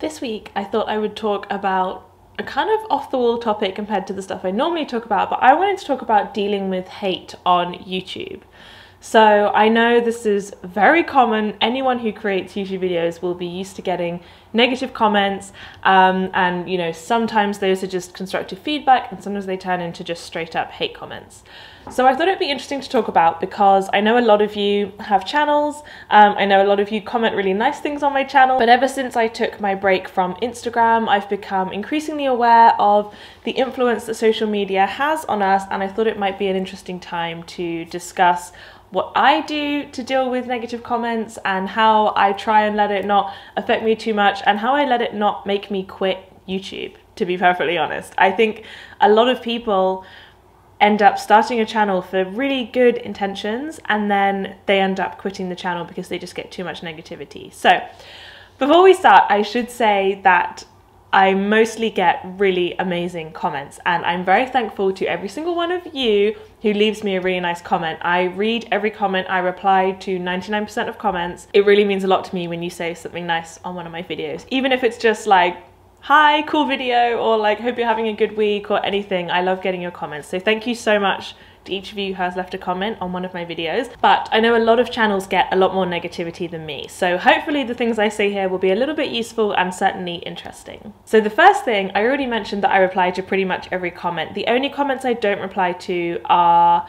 This week I thought I would talk about a kind of off-the-wall topic compared to the stuff I normally talk about, but I wanted to talk about dealing with hate on YouTube. So I know this is very common. Anyone who creates YouTube videos will be used to getting negative comments, and you know, sometimes those are just constructive feedback and sometimes they turn into just straight up hate comments. So I thought it'd be interesting to talk about because I know a lot of you have channels, I know a lot of you comment really nice things on my channel, but ever since I took my break from Instagram, I've become increasingly aware of the influence that social media has on us, and I thought it might be an interesting time to discuss what I do to deal with negative comments and how I try and let it not affect me too much and how I let it not make me quit YouTube, to be perfectly honest. I think a lot of people end up starting a channel for really good intentions and then they end up quitting the channel because they just get too much negativity. So before we start, I should say that I mostly get really amazing comments and I'm very thankful to every single one of you who leaves me a really nice comment. I read every comment, I reply to 99% of comments. It really means a lot to me when you say something nice on one of my videos. Even if it's just like, hi, cool video, or like, hope you're having a good week or anything. I love getting your comments. So thank you so much to each of you who has left a comment on one of my videos. But I know a lot of channels get a lot more negativity than me. So hopefully the things I say here will be a little bit useful and certainly interesting. So the first thing, I already mentioned that I reply to pretty much every comment. The only comments I don't reply to are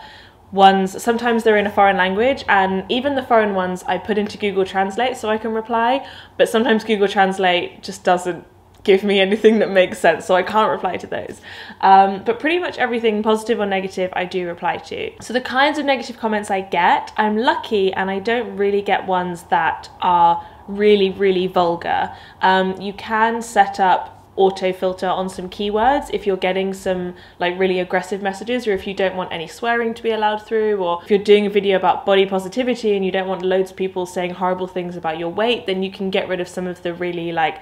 ones, sometimes they're in a foreign language, and even the foreign ones I put into Google Translate so I can reply, but sometimes Google Translate just doesn't give me anything that makes sense, so I can't reply to those. But pretty much everything, positive or negative, I do reply to. So the kinds of negative comments I get, I'm lucky and I don't really get ones that are really vulgar. You can set up autofilter on some keywords if you're getting some like really aggressive messages, or if you don't want any swearing to be allowed through, or if you're doing a video about body positivity and you don't want loads of people saying horrible things about your weight, then you can get rid of some of the really like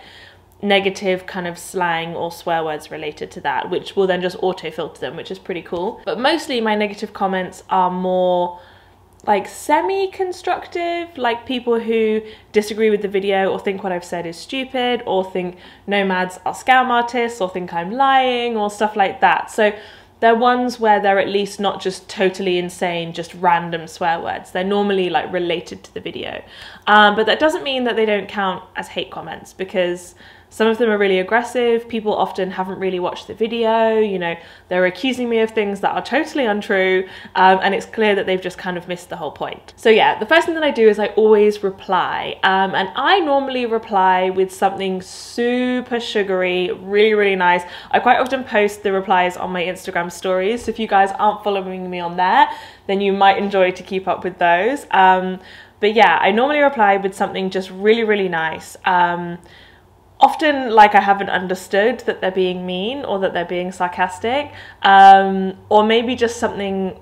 negative kind of slang or swear words related to that, which will then just auto-filter them, which is pretty cool. But mostly my negative comments are more like semi-constructive, like people who disagree with the video or think what I've said is stupid, or think nomads are scam artists, or think I'm lying, or stuff like that. So they're ones where they're at least not just totally insane, just random swear words. They're normally like related to the video. But that doesn't mean that they don't count as hate comments, because some of them are really aggressive. People often haven't really watched the video, you know, they're accusing me of things that are totally untrue, and it's clear that they've just kind of missed the whole point. So yeah, the first thing that I do is I always reply, and I normally reply with something super sugary, really nice. I quite often post the replies on my Instagram stories, so if you guys aren't following me on there, then you might enjoy to keep up with those. But yeah, I normally reply with something just really nice. Often like I haven't understood that they're being mean or that they're being sarcastic, or maybe just something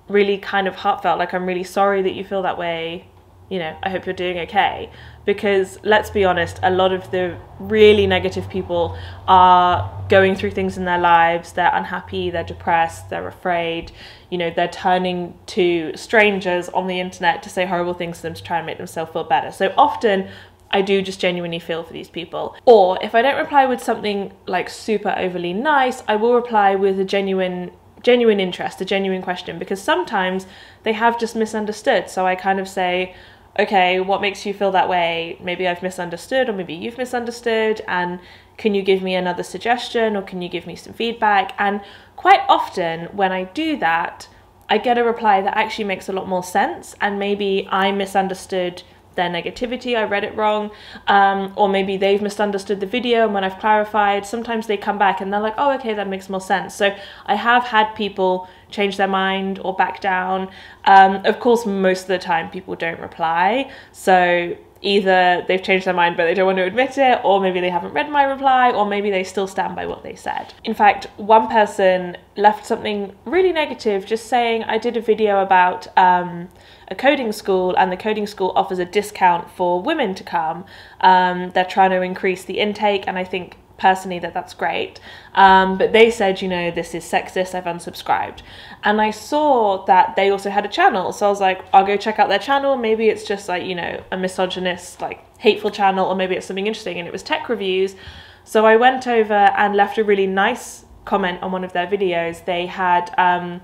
really kind of heartfelt, like I'm really sorry that you feel that way, you know, I hope you're doing okay. Because let's be honest, a lot of the really negative people are going through things in their lives, they're unhappy, they're depressed, they're afraid, you know, they're turning to strangers on the internet to say horrible things to them to try and make themselves feel better. So often I do just genuinely feel for these people. Or if I don't reply with something like super overly nice, I will reply with a genuine interest, a genuine question, because sometimes they have just misunderstood. So I kind of say, okay, what makes you feel that way? Maybe I've misunderstood, or maybe you've misunderstood, and can you give me another suggestion, or can you give me some feedback? And quite often when I do that, I get a reply that actually makes a lot more sense, and maybe I misunderstood their negativity, I read it wrong, or maybe they've misunderstood the video, and when I've clarified, sometimes they come back and they're like, oh, okay, that makes more sense. So I have had people change their mind or back down. Of course, most of the time people don't reply, so either they've changed their mind but they don't want to admit it, or maybe they haven't read my reply, or maybe they still stand by what they said. In fact, one person left something really negative, just saying, I did a video about a coding school, and the coding school offers a discount for women to come. They're trying to increase the intake, and I think personally that that's great. But they said, you know, this is sexist, I've unsubscribed. And I saw that they also had a channel. So I was like, I'll go check out their channel. Maybe it's just like, you know, a misogynist, like hateful channel, or maybe it's something interesting. And it was tech reviews. So I went over and left a really nice comment on one of their videos. They had,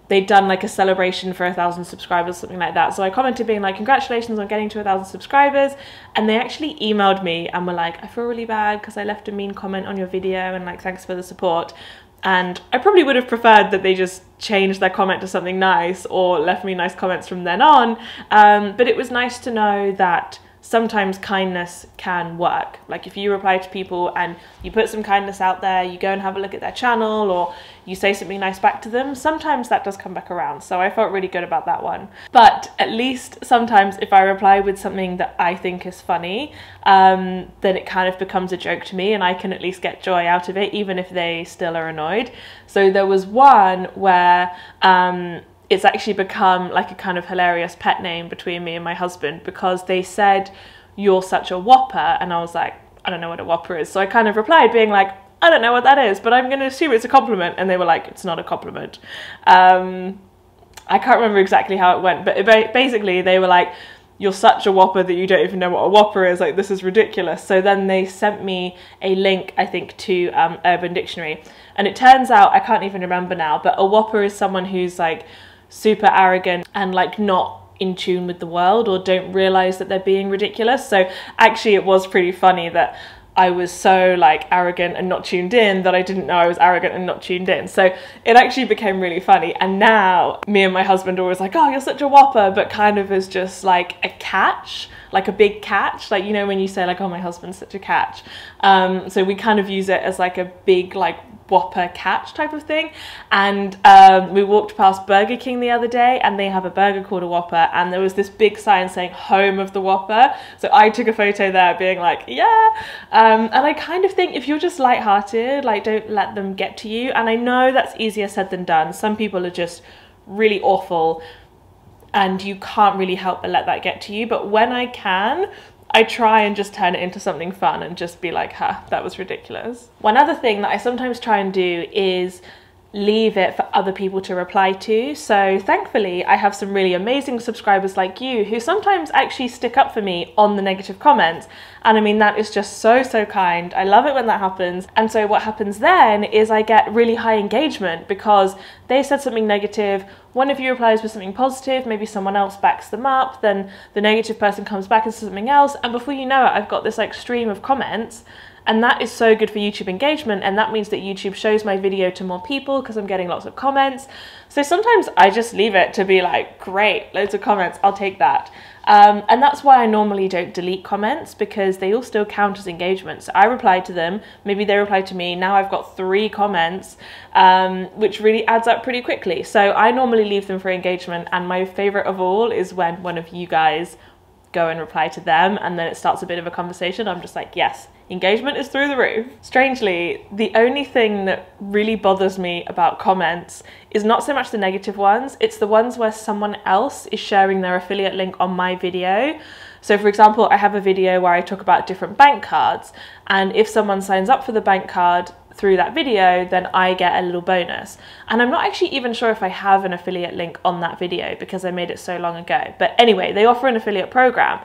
they'd done like a celebration for 1,000 subscribers, something like that. So I commented being like, congratulations on getting to 1,000 subscribers. And they actually emailed me and were like, I feel really bad because I left a mean comment on your video and like, thanks for the support. And I probably would have preferred that they just changed their comment to something nice or left me nice comments from then on. But it was nice to know that sometimes kindness can work. Like if you reply to people and you put some kindness out there, you go and have a look at their channel, or you say something nice back to them, sometimes that does come back around. So I felt really good about that one. But at least sometimes if I reply with something that I think is funny, then it kind of becomes a joke to me and I can at least get joy out of it, even if they still are annoyed. So there was one where it's actually become like a kind of hilarious pet name between me and my husband, because they said, you're such a whopper. And I was like, I don't know what a whopper is. So I kind of replied being like, I don't know what that is, but I'm going to assume it's a compliment. And they were like, it's not a compliment. I can't remember exactly how it went, but basically they were like, you're such a whopper that you don't even know what a whopper is. Like, this is ridiculous. So then they sent me a link, I think, to Urban Dictionary. And it turns out, I can't even remember now, but a whopper is someone who's like super arrogant and like not in tune with the world, or don't realize that they're being ridiculous. So actually it was pretty funny that I was so like arrogant and not tuned in that I didn't know I was arrogant and not tuned in. So it actually became really funny. And now me and my husband are always like, oh, you're such a whopper, but kind of as just like a catch, like a big catch. Like, you know, when you say like, oh, my husband's such a catch. So we kind of use it as like a big like whopper catch type of thing. And we walked past Burger King the other day and they have a burger called a Whopper, and there was this big sign saying home of the Whopper. So I took a photo there being like, yeah. And I kind of think if you're just lighthearted, like don't let them get to you. And I know that's easier said than done. Some people are just really awful and you can't really help but let that get to you. But when I can, I try and just turn it into something fun and just be like, ha, that was ridiculous. One other thing that I sometimes try and do is leave it for other people to reply to. So thankfully I have some really amazing subscribers like you who sometimes actually stick up for me on the negative comments. And I mean, that is just so kind. I love it when that happens. And so what happens then is I get really high engagement because they said something negative, one of you replies with something positive, maybe someone else backs them up, then the negative person comes back and says something else, and before you know it, I've got this like stream of comments. And that is so good for YouTube engagement, and that means that YouTube shows my video to more people because I'm getting lots of comments. So sometimes I just leave it to be like, great, loads of comments, I'll take that. And that's why I normally don't delete comments, because they all still count as engagement. So I reply to them, maybe they reply to me, now I've got 3 comments, which really adds up pretty quickly. So I normally leave them for engagement, and my favorite of all is when one of you guys go and reply to them and then it starts a bit of a conversation. I'm just like, yes, engagement is through the roof. Strangely, the only thing that really bothers me about comments is not so much the negative ones, it's the ones where someone else is sharing their affiliate link on my video. So for example, I have a video where I talk about different bank cards, and if someone signs up for the bank card through that video, then I get a little bonus. And I'm not actually even sure if I have an affiliate link on that video because I made it so long ago. But anyway, they offer an affiliate program.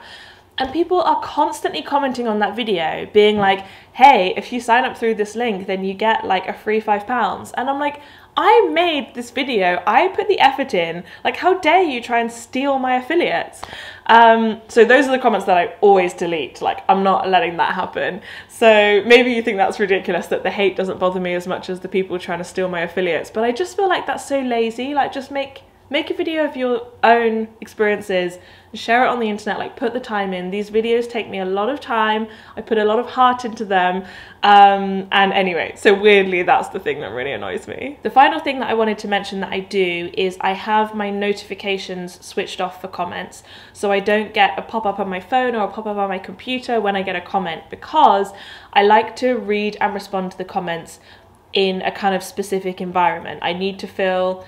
And people are constantly commenting on that video being like, hey, if you sign up through this link, then you get like a free £5. And I'm like, I made this video, I put the effort in, like how dare you try and steal my affiliates? So those are the comments that I always delete, like I'm not letting that happen. So maybe you think that's ridiculous that the hate doesn't bother me as much as the people trying to steal my affiliates, but I just feel like that's so lazy. Like just make a video of your own experiences, share it on the internet, like put the time in. These videos take me a lot of time, I put a lot of heart into them, and anyway, so weirdly that's the thing that really annoys me. The final thing that I wanted to mention that I do is I have my notifications switched off for comments, so I don't get a pop-up on my phone or a pop-up on my computer when I get a comment, because I like to read and respond to the comments in a kind of specific environment. I need to feel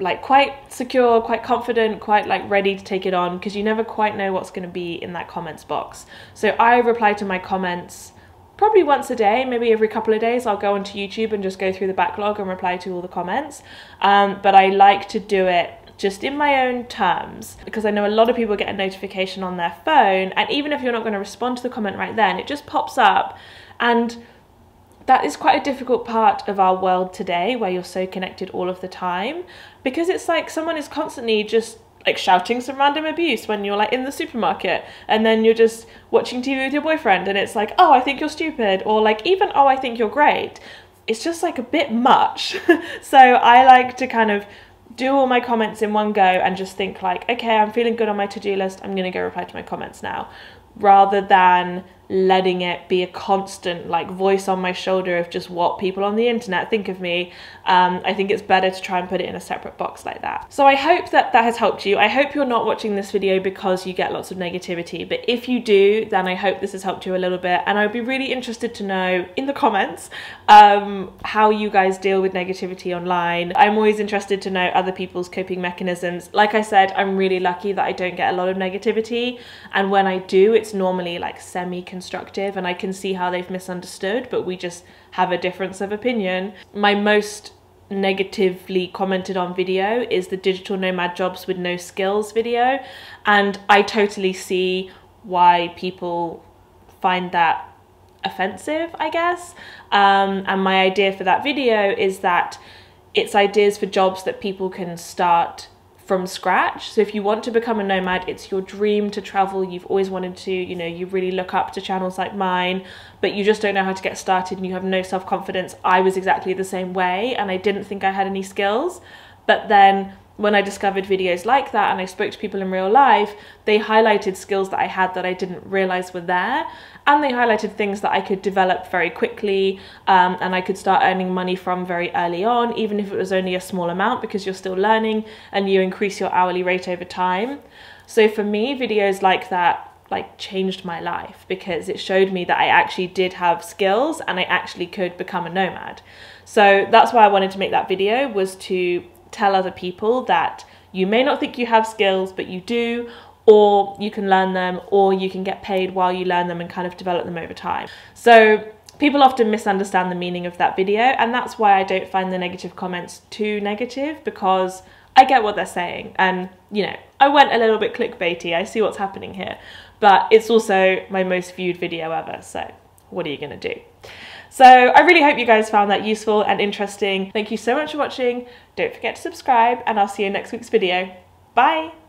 like quite secure, quite confident, quite like ready to take it on, because you never quite know what's going to be in that comments box. So I reply to my comments probably once a day, maybe every couple of days, I'll go onto YouTube and just go through the backlog and reply to all the comments. But I like to do it just in my own terms, because I know a lot of people get a notification on their phone, and even if you're not going to respond to the comment right then, it just pops up. And that is quite a difficult part of our world today, where you're so connected all of the time, because it's like someone is constantly just like shouting some random abuse when you're like in the supermarket, and then you're just watching TV with your boyfriend and it's like, oh, I think you're stupid, or like even, oh, I think you're great. It's just like a bit much. So I like to kind of do all my comments in one go and just think like, okay, I'm feeling good on my to-do list, I'm gonna go reply to my comments now, rather than letting it be a constant like voice on my shoulder of just what people on the internet think of me. I think it's better to try and put it in a separate box like that. So I hope that that has helped you. I hope you're not watching this video because you get lots of negativity, but if you do, then I hope this has helped you a little bit, and I'd be really interested to know in the comments how you guys deal with negativity online. I'm always interested to know other people's coping mechanisms. Like I said, I'm really lucky that I don't get a lot of negativity, and when I do, it's normally like semi-constructive and I can see how they've misunderstood, but we just have a difference of opinion. My most negatively commented on video is the digital nomad jobs with no skills video, and I totally see why people find that offensive, I guess. And my idea for that video is that it's ideas for jobs that people can start from scratch. So if you want to become a nomad, it's your dream to travel, you've always wanted to, you know, you really look up to channels like mine, but you just don't know how to get started and you have no self-confidence. I was exactly the same way, and I didn't think I had any skills. But then when I discovered videos like that and I spoke to people in real life, they highlighted skills that I had that I didn't realize were there, and they highlighted things that I could develop very quickly, and I could start earning money from very early on, even if it was only a small amount, because you're still learning and you increase your hourly rate over time. So for me, videos like that like changed my life, because it showed me that I actually did have skills and I actually could become a nomad. So that's why I wanted to make that video, was to tell other people that you may not think you have skills, but you do, or you can learn them, or you can get paid while you learn them and kind of develop them over time. So people often misunderstand the meaning of that video, and that's why I don't find the negative comments too negative, because I get what they're saying, and you know, I went a little bit clickbaity, I see what's happening here, but it's also my most viewed video ever, so what are you gonna do? So I really hope you guys found that useful and interesting. Thank you so much for watching. Don't forget to subscribe, and I'll see you in next week's video. Bye!